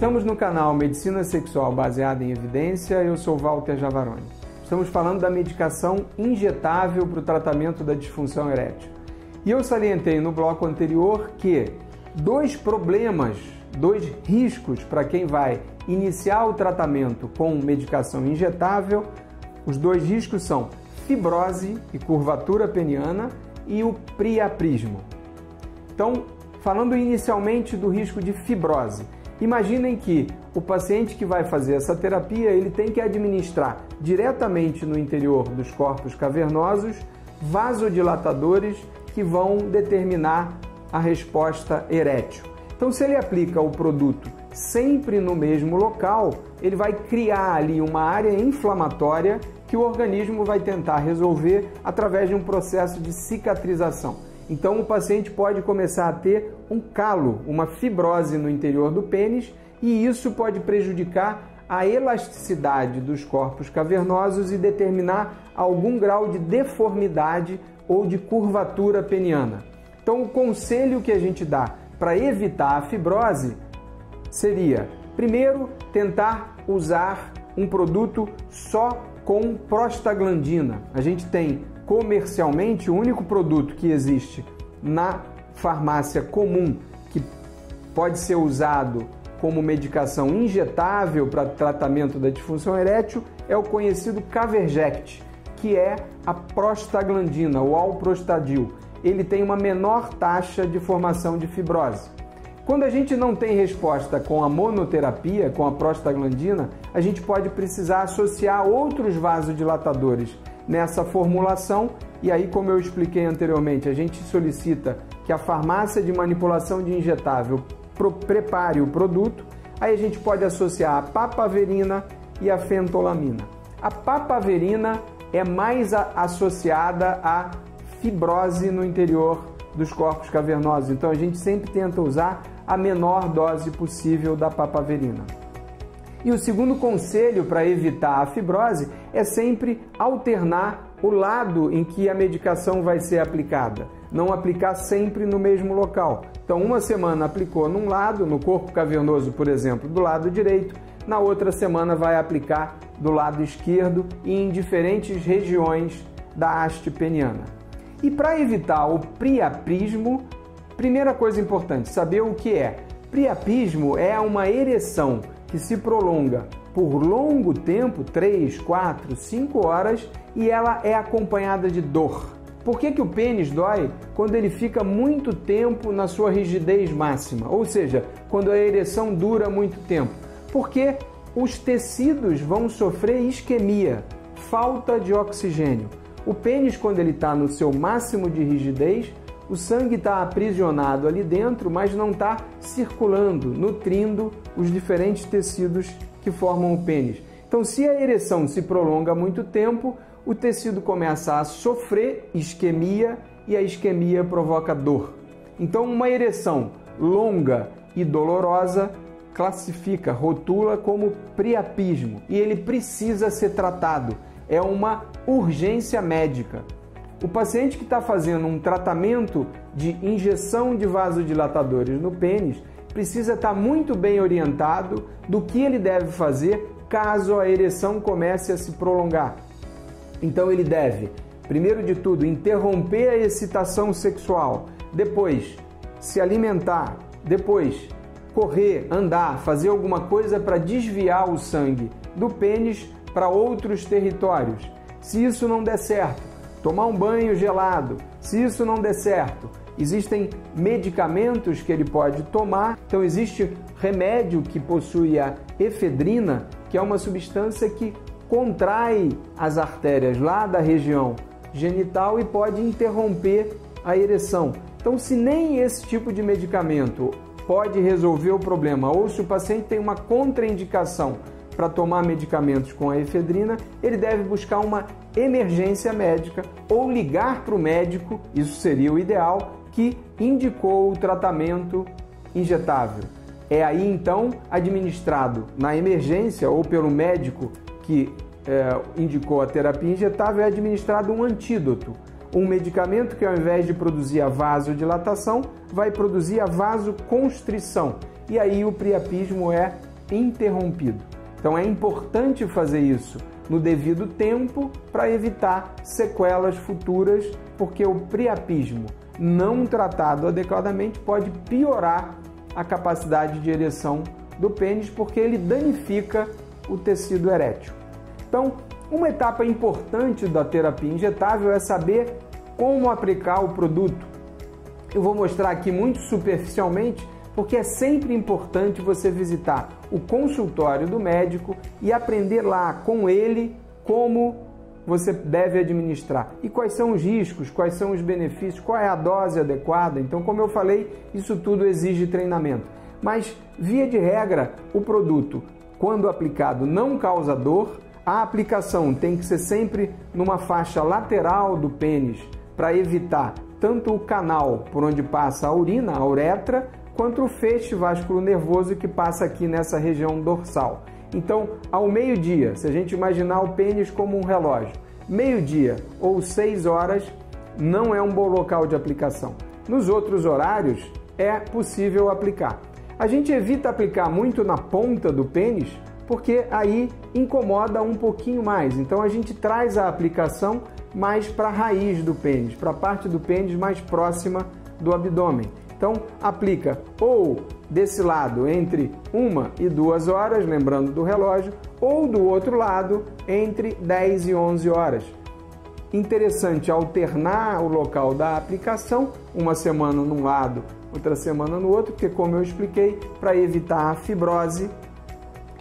Estamos no canal Medicina Sexual Baseada em Evidência, eu sou Walter Javaroni. Estamos falando da medicação injetável para o tratamento da disfunção erétil. E eu salientei no bloco anterior que dois riscos para quem vai iniciar o tratamento com medicação injetável, os dois riscos são fibrose e curvatura peniana e o priapismo. Então, falando inicialmente do risco de fibrose, imaginem que o paciente que vai fazer essa terapia, ele tem que administrar diretamente no interior dos corpos cavernosos vasodilatadores que vão determinar a resposta erétil. Então, se ele aplica o produto sempre no mesmo local, ele vai criar ali uma área inflamatória que o organismo vai tentar resolver através de um processo de cicatrização. Então, o paciente pode começar a ter um calo, uma fibrose no interior do pênis, e isso pode prejudicar a elasticidade dos corpos cavernosos e determinar algum grau de deformidade ou de curvatura peniana. Então, o conselho que a gente dá para evitar a fibrose seria, primeiro, tentar usar um produto só com prostaglandina. A gente tem comercialmente o único produto que existe na farmácia comum que pode ser usado como medicação injetável para tratamento da disfunção erétil é o conhecido Caverject, que é a prostaglandina, o alprostadil. Ele tem uma menor taxa de formação de fibrose. Quando a gente não tem resposta com a monoterapia, com a prostaglandina, a gente pode precisar associar outros vasodilatadores nessa formulação e aí, como eu expliquei anteriormente, a gente solicita que a farmácia de manipulação de injetável prepare o produto, aí a gente pode associar a papaverina e a fentolamina. A papaverina é mais associada à fibrose no interior dos corpos cavernosos, então a gente sempre tenta usar a menor dose possível da papaverina. E o segundo conselho para evitar a fibrose é sempre alternar o lado em que a medicação vai ser aplicada, não aplicar sempre no mesmo local. Então, uma semana aplicou num lado, no corpo cavernoso, por exemplo, do lado direito, na outra semana vai aplicar do lado esquerdo e em diferentes regiões da haste peniana. E para evitar o priapismo, primeira coisa importante, saber o que é. Priapismo é uma ereção que se prolonga por longo tempo, 3, 4, 5 horas, e ela é acompanhada de dor. Por que o pênis dói? Quando ele fica muito tempo na sua rigidez máxima, ou seja, quando a ereção dura muito tempo. Porque os tecidos vão sofrer isquemia, falta de oxigênio. O pênis, quando ele está no seu máximo de rigidez, o sangue está aprisionado ali dentro, mas não está circulando, nutrindo os diferentes tecidos que formam o pênis. Então, se a ereção se prolonga muito tempo, o tecido começa a sofrer isquemia e a isquemia provoca dor. Então, uma ereção longa e dolorosa rotula como priapismo e ele precisa ser tratado. É uma urgência médica. O paciente que está fazendo um tratamento de injeção de vasodilatadores no pênis precisa estar muito bem orientado do que ele deve fazer caso a ereção comece a se prolongar. Então ele deve, primeiro de tudo, interromper a excitação sexual, depois se alimentar, depois correr, andar, fazer alguma coisa para desviar o sangue do pênis para outros territórios. Se isso não der certo, tomar um banho gelado. Se isso não der certo, existem medicamentos que ele pode tomar. Então existe remédio que possui a efedrina, que é uma substância que contrai as artérias lá da região genital e pode interromper a ereção. Então, se nem esse tipo de medicamento pode resolver o problema, ou se o paciente tem uma contraindicação para tomar medicamentos com a efedrina, ele deve buscar uma emergência médica ou ligar para o médico, isso seria o ideal, que indicou o tratamento injetável. É aí então administrado na emergência ou pelo médico que indicou a terapia injetável, é administrado um antídoto, um medicamento que ao invés de produzir a vasodilatação, vai produzir a vasoconstrição. E aí o priapismo é interrompido. Então é importante fazer isso no devido tempo para evitar sequelas futuras, porque o priapismo não tratado adequadamente pode piorar a capacidade de ereção do pênis, porque ele danifica o tecido erétil. Então, uma etapa importante da terapia injetável é saber como aplicar o produto. Eu vou mostrar aqui muito superficialmente, porque é sempre importante você visitar o consultório do médico e aprender lá com ele como você deve administrar e quais são os riscos, quais são os benefícios, qual é a dose adequada. Então, como eu falei, isso tudo exige treinamento. Mas, via de regra, o produto, quando aplicado, não causa dor. A aplicação tem que ser sempre numa faixa lateral do pênis para evitar tanto o canal por onde passa a urina, a uretra, quanto o feixe vascular nervoso que passa aqui nessa região dorsal. Então, ao meio-dia, se a gente imaginar o pênis como um relógio, meio-dia ou 6 horas não é um bom local de aplicação. Nos outros horários é possível aplicar. A gente evita aplicar muito na ponta do pênis, porque aí incomoda um pouquinho mais. Então a gente traz a aplicação mais para a raiz do pênis, para a parte do pênis mais próxima do abdômen. Então aplica ou desse lado entre 1 e 2 horas, lembrando do relógio, ou do outro lado entre 10 e 11 horas. Interessante alternar o local da aplicação, uma semana num lado, outra semana no outro, porque como eu expliquei, para evitar a fibrose,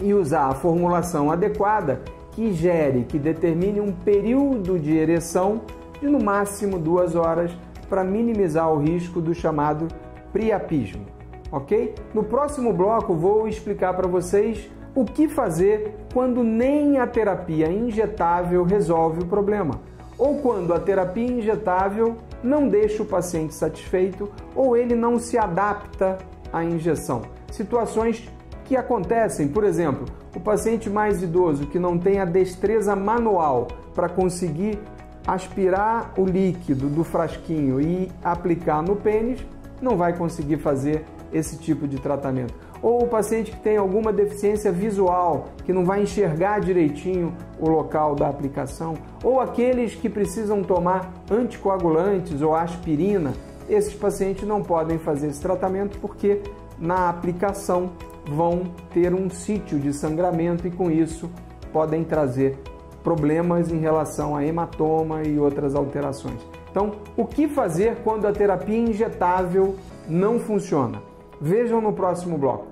e usar a formulação adequada que determine um período de ereção de no máximo 2 horas para minimizar o risco do chamado priapismo, ok? No próximo bloco vou explicar para vocês o que fazer quando nem a terapia injetável resolve o problema, ou quando a terapia injetável não deixa o paciente satisfeito ou ele não se adapta à injeção. Situações que acontecem, por exemplo, o paciente mais idoso que não tem a destreza manual para conseguir aspirar o líquido do frasquinho e aplicar no pênis, não vai conseguir fazer esse tipo de tratamento. Ou o paciente que tem alguma deficiência visual, que não vai enxergar direitinho o local da aplicação, ou aqueles que precisam tomar anticoagulantes ou aspirina, esses pacientes não podem fazer esse tratamento porque na aplicação vão ter um sítio de sangramento e com isso podem trazer problemas em relação a hematoma e outras alterações. Então, o que fazer quando a terapia injetável não funciona? Vejam no próximo bloco.